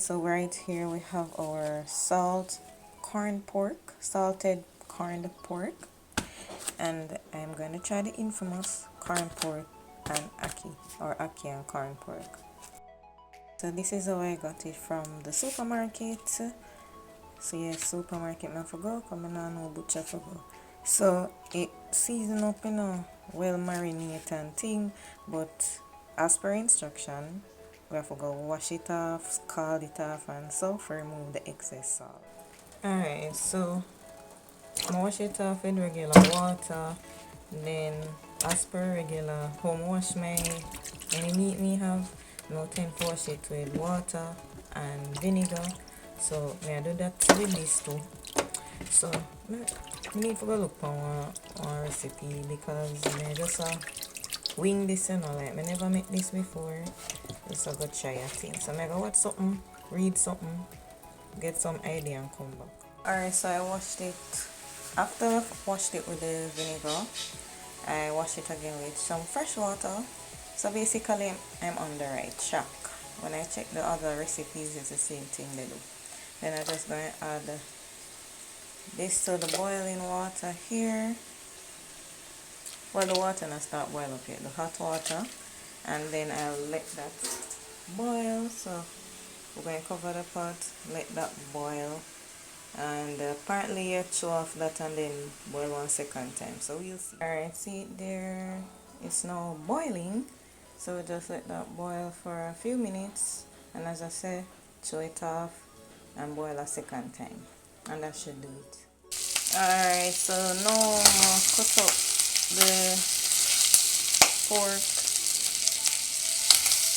so right here we have our salted corned pork, and I'm going to try the infamous corned pork and ackee, or ackee and corned pork. So this is how I got it from the supermarket. So yes, supermarket man for go, come on, no butcher for go. So it season up, well marinate and thing, but as per instruction, we have to go wash it off, scald it off, and so for remove the excess salt. Alright, so I wash it off with regular water, then as per regular home wash my any meat me have, no tend to wash it with water and vinegar. So I do that with this too. So I need to go look for one recipe because I just wing this, like I never make this before. Just go try a thing. So I go watch something, read something, get some idea and come back. Alright, so I washed it. After I washed it with the vinegar, I wash it again with some fresh water. So basically I'm on the right track. When I check the other recipes, it's the same thing they do. Then I'm just going to add this to the boiling water here. Well, the water not start boil up yet, the hot water. And then I'll let that boil. So we're going to cover the pot, let that boil. And partly you throw off that and then boil one second time. So we'll see. Alright, see it there. It's now boiling. So just let that boil for a few minutes. And as I say, throw it off and boil a second time. And that should do it. Alright, so now cut up the pork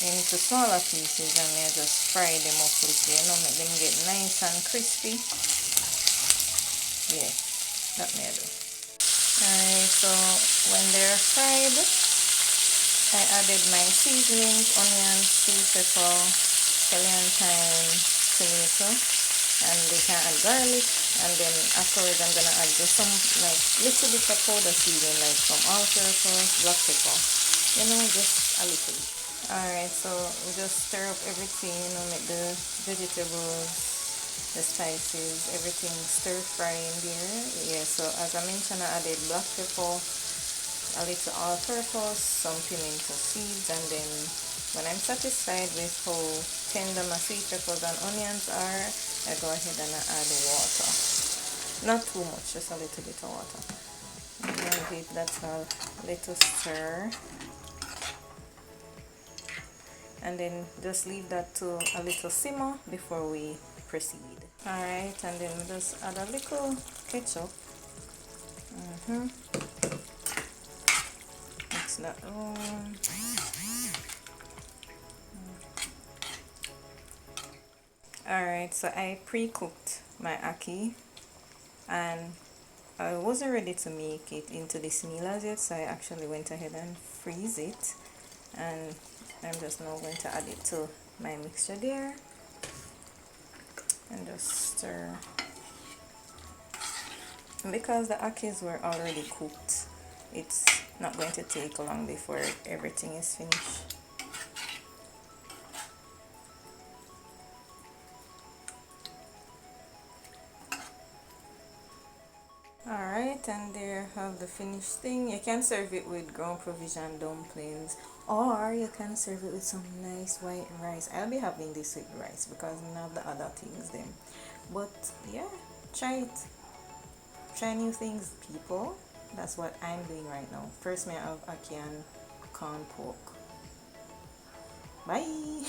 into smaller pieces and I just fry them up with make them get nice and crispy. Yeah, that may do. Alright, so when they're fried, I added my seasonings, onion, sweet pepper, scallion thyme, tomato, and they can add garlic. And then afterwards I'm gonna add just some little bit of powder seasoning, like some all-purpose, black pepper, just a little bit. Alright, so we just stir up everything, make the vegetables, the spices, everything stir fry in there. Yeah, so as I mentioned, I added black pepper, a little all-purpose, some pimento seeds, and then when I'm satisfied with how tender my sweet peppers and onions are, I go ahead and I add water. Not too much, just a little bit of water. And then give that a little stir. And then just leave that to a little simmer before we proceed. Alright, and then we just add a little ketchup. Mix that around. Alright, so I pre-cooked my ackee and I wasn't ready to make it into this meal as yet, so I actually went ahead and freeze it, and I'm just now going to add it to my mixture there and just stir. And because the ackees were already cooked, it's not going to take long before everything is finished. Alright, and there you have the finished thing. You can serve it with ground provision dumplings, or you can serve it with some nice white rice. I'll be having this with rice because none of the other things them. But yeah, try it. Try new things, people. That's what I'm doing right now. First, I have ackee and corn pork. Bye.